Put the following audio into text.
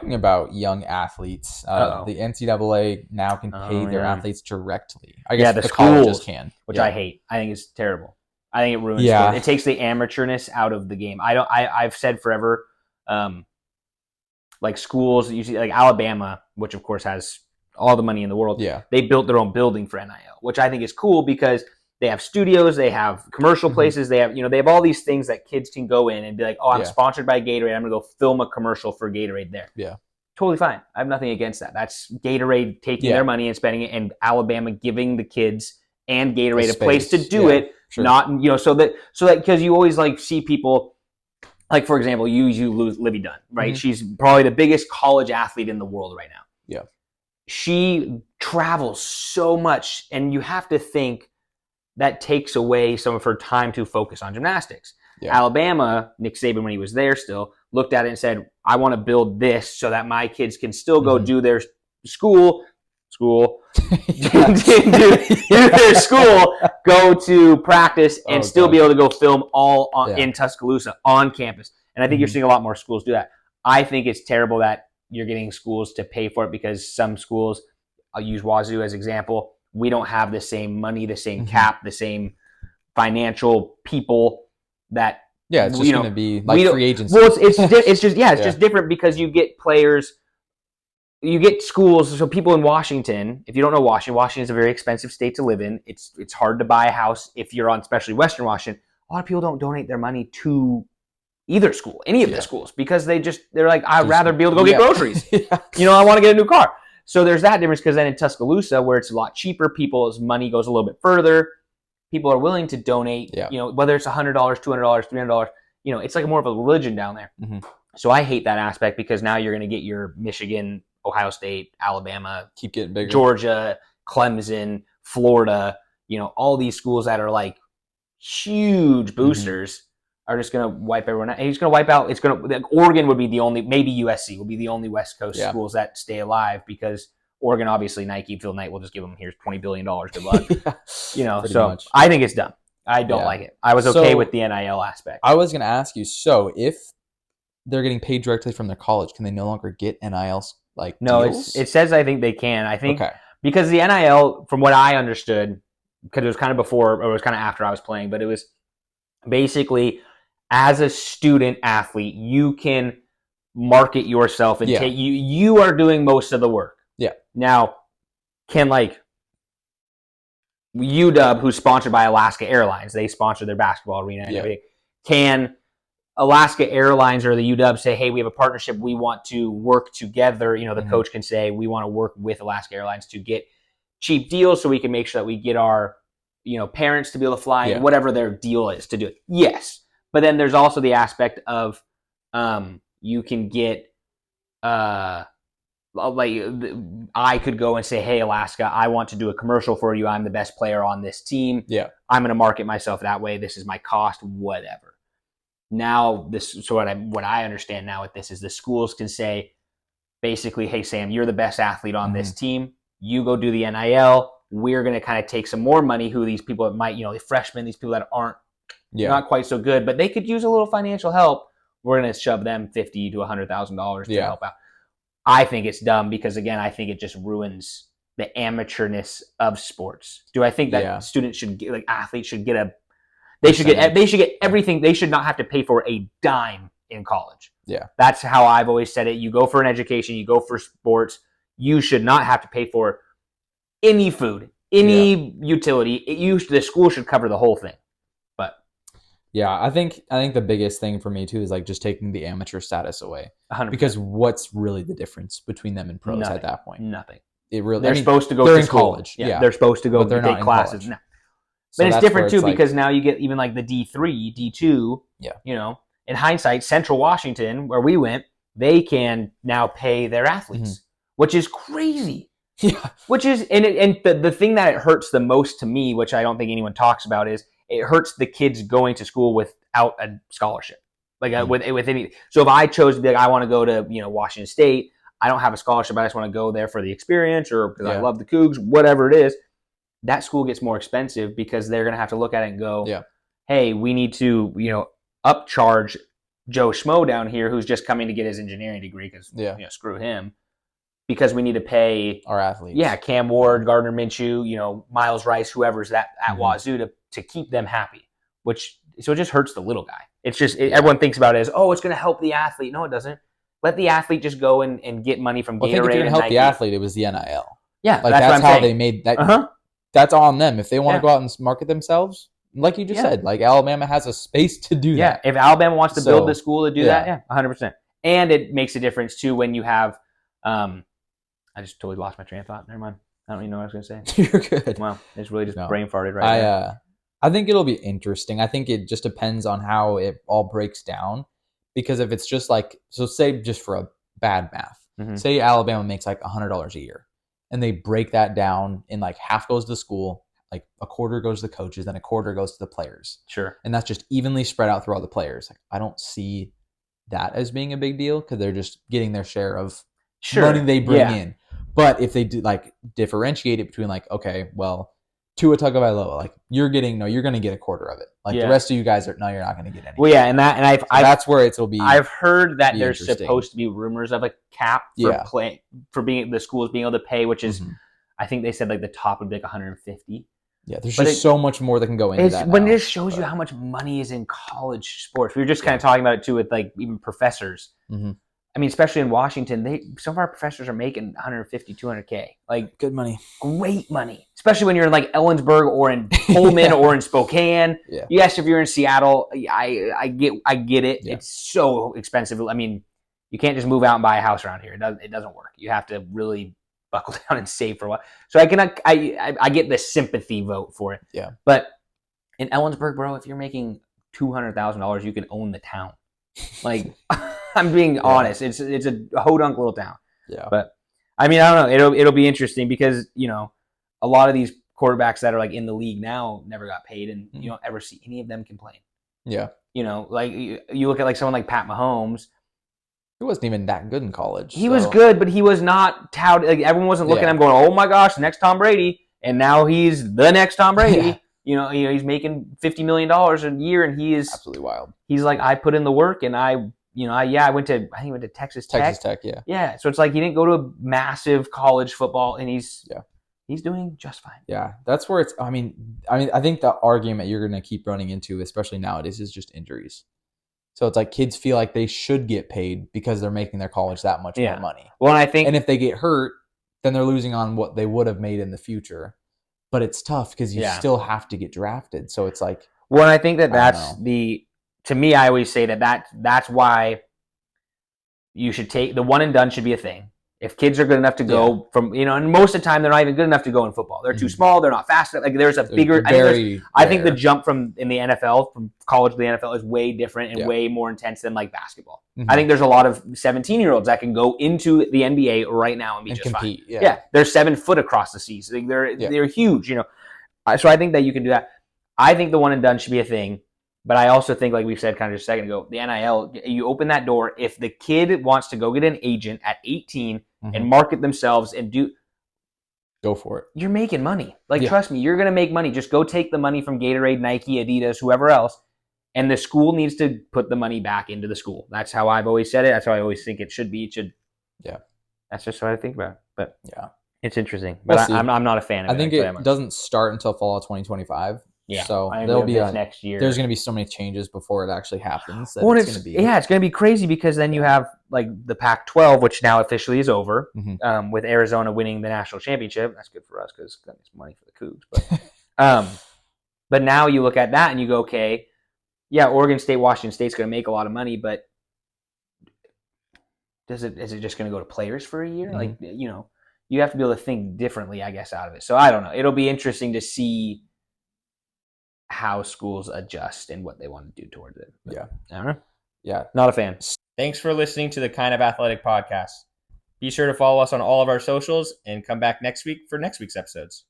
talking about young athletes, the NCAA now can pay their athletes directly. I guess the colleges can, which I hate. I think it's terrible. I think it ruins sport. It takes the amateurness out of the game. I've said forever, like schools, usually like Alabama, which of course has all the money in the world. Yeah. They built their own building for NIL, which I think is cool because they have studios, they have commercial places, they have all these things that kids can go in and be like, oh, I'm sponsored by Gatorade. I'm gonna go film a commercial for Gatorade there. Yeah. Totally fine. I have nothing against that. That's Gatorade taking their money and spending it, and Alabama giving the kids and Gatorade a place to do it. Sure. Not, so that because you always like see people, like for example, you lose Livy Dunn, right? She's probably the biggest college athlete in the world right now. Yeah. She travels so much, and you have to think that takes away some of her time to focus on gymnastics. Yeah. Alabama, Nick Saban, when he was there still, looked at it and said, I want to build this so that my kids can still go do their school, do their school, go to practice, and still be able to go film in Tuscaloosa on campus. And I think you're seeing a lot more schools do that. I think it's terrible that you're getting schools to pay for it because some schools, I'll use Wazoo as example, we don't have the same money, the same cap, the same financial people that it's just going to be like free agency. Well, it's just different because you get players, you get schools. So people in Washington, if you don't know Washington is a very expensive state to live in. It's hard to buy a house if you're on, especially Western Washington. A lot of people don't donate their money to either school, any of the schools, because they're like, I'd rather be able to go get groceries. I want to get a new car. So there's that difference because then in Tuscaloosa, where it's a lot cheaper, people's money goes a little bit further. People are willing to donate, whether it's $100, $200, $300, it's like more of a religion down there. So I hate that aspect because now you're going to get your Michigan, Ohio State, Alabama, keep getting bigger, Georgia, Clemson, Florida, all these schools that are like huge boosters are just going to wipe everyone out. And he's going to wipe out. Oregon would be the only, maybe USC will be the only West Coast schools that stay alive because Oregon, obviously, Nike, Phil Knight will just give them, here's $20 billion. Good luck. So much. I think it's dumb. I don't like it. I was okay with the NIL aspect. I was going to ask you, so if they're getting paid directly from their college, can they no longer get NIL deals? It says I think they can. I think because the NIL, from what I understood, because it was kind of before or it was kind of after I was playing, but it was basically as a student athlete, you can market yourself and take you are doing most of the work. Yeah. Now, can UW, who's sponsored by Alaska Airlines, they sponsor their basketball arena and everything. Can Alaska Airlines or the UW say, hey, we have a partnership, we want to work together? The coach can say, we want to work with Alaska Airlines to get cheap deals so we can make sure that we get our parents to be able to fly, whatever their deal is to do it. Yes. But then there's also the aspect of you can get I could go and say, hey, Alaska, I want to do a commercial for you. I'm the best player on this team. Yeah. I'm going to market myself that way. This is my cost, whatever. Now, what I understand now with this is the schools can say, basically, hey, Sam, you're the best athlete on this team. You go do the NIL. We're going to kind of take some more money who these people that might, the freshmen, these people that aren't not quite so good, but they could use a little financial help. We're going to shove them $50,000 to $100,000 to help out. I think it's dumb because, again, I think it just ruins the amateurness of sports. Do I think that students should get, athletes should get they should get everything. They should not have to pay for a dime in college. Yeah. That's how I've always said it. You go for an education, you go for sports, you should not have to pay for any food, any utility. The school should cover the whole thing. But yeah, I think the biggest thing for me too is just taking the amateur status away. 100%. Because what's really the difference between them and pros at that point? Nothing. They're supposed to go to in school. College. Yeah. They're supposed to go take classes. No. But it's different too because now you get even the D3, D2. Yeah. In hindsight, Central Washington, where we went, they can now pay their athletes, which is crazy. Yeah. Which is and the thing that it hurts the most to me, which I don't think anyone talks about, is it hurts the kids going to school without a scholarship. With any. So if I chose to be I want to go to Washington State, I don't have a scholarship. I just want to go there for the experience or because I love the Cougs, whatever it is. That school gets more expensive because they're going to have to look at it and go, hey, we need to, upcharge Joe Schmo down here who's just coming to get his engineering degree because screw him, because we need to pay our athletes. Yeah, Cam Ward, Gardner Minshew, Miles Rice, whoever's at Wazoo to keep them happy. So it just hurts the little guy. It's just everyone thinks about it as, it's going to help the athlete. No, it doesn't. Let the athlete just go and get money from Gatorade. I think if you're going to help the athlete, it was the NIL. Yeah, that's how they made that. That's on them. If they want to go out and market themselves, like you just said, like Alabama has a space to do that. Yeah, if Alabama wants to build the school to do that, 100%. And it makes a difference too when you have. I just totally lost my train of thought. Never mind. I don't even know what I was going to say. You're good. Wow, it's really just brain farted right now. I think it'll be interesting. I think it just depends on how it all breaks down. Because if it's just like, so say just for a bad math, say Alabama makes like $100 a year, and they break that down in like half goes to the school, like a quarter goes to the coaches, then a quarter goes to the players. Sure. And that's just evenly spread out through all the players. Like, I don't see that as being a big deal because they're just getting their share of money they bring in. But if they do like differentiate it between like, okay, well, Tua Tagovailoa, like you're going to get a quarter of it. Like the rest of you guys you're not going to get anything. Well, yeah, and that's where it'll be. I've heard that there's supposed to be rumors of a cap for being the schools being able to pay, which is, I think they said like the top would be like 150. Yeah, there's just so much more that can go into that. When it shows you how much money is in college sports. We were just kind of talking about it too with like even professors. I mean, especially in Washington, some of our professors are making 150, 200K. Like good money, great money. Especially when you're in like Ellensburg or in Pullman or in Spokane. Yeah. Yes, if you're in Seattle, I get it. Yeah. It's so expensive. I mean, you can't just move out and buy a house around here. It doesn't work. You have to really buckle down and save for a while. So I get the sympathy vote for it. Yeah. But in Ellensburg, bro, if you're making $200,000, you can own the town. Like. I'm being honest. It's a hodunk little town. Yeah. But I mean, I don't know. It'll be interesting because a lot of these quarterbacks that are like in the league now never got paid, and you don't ever see any of them complain. Yeah. Like you look at like someone like Pat Mahomes. He wasn't even that good in college. He was good, but he was not touted. Like everyone wasn't looking at him going, "Oh my gosh, the next Tom Brady," and now he's the next Tom Brady. Yeah. He's making $50 million a year, and he is absolutely wild. He's like, I put in the work, and I went to Texas Tech. Texas Tech, yeah. Yeah, so it's like he didn't go to a massive college football, and he's doing just fine. Yeah, that's where it's. I mean, I think the argument you're going to keep running into, especially nowadays, is just injuries. So it's like kids feel like they should get paid because they're making their college that much more money. Well, and if they get hurt, then they're losing on what they would have made in the future. But it's tough because you still have to get drafted. So it's like. Well, and I think that's the. To me, I always say that's why you should take the one and done should be a thing. If kids are good enough to go from, and most of the time they're not even good enough to go in football. They're too small. They're not fast enough. Like there's a bigger. I think the jump from in the NFL, from college to the NFL, is way different and way more intense than like basketball. I think there's a lot of 17-year-olds that can go into the NBA right now and be just compete, fine. Yeah, they're 7 foot across the seas. They're huge. So I think that you can do that. I think the one and done should be a thing. But I also think, like we said kind of just a second ago, the NIL, you open that door. If the kid wants to go get an agent at 18 and market themselves and go for it. You're making money. Like, trust me, you're going to make money. Just go take the money from Gatorade, Nike, Adidas, whoever else, and the school needs to put the money back into the school. That's how I've always said it. That's how I always think it should be. That's just what I think about it. But it's interesting. But I'm not a fan of it. I think it doesn't start until fall of 2025. Yeah, so there'll be next year. There's going to be so many changes before it actually happens. That it's going to be it's going to be crazy because then you have like the Pac-12, which now officially is over, with Arizona winning the national championship. That's good for us because it's money for the Cougs. But now you look at that and you go, okay, Oregon State, Washington State's going to make a lot of money, but is it just going to go to players for a year? Like you have to be able to think differently, I guess, out of it. So I don't know. It'll be interesting to see how schools adjust and what they want to do towards it. But, I don't know. Yeah. Not a fan. Thanks for listening to the Kind of Athletic podcast. Be sure to follow us on all of our socials and come back next week for next week's episodes.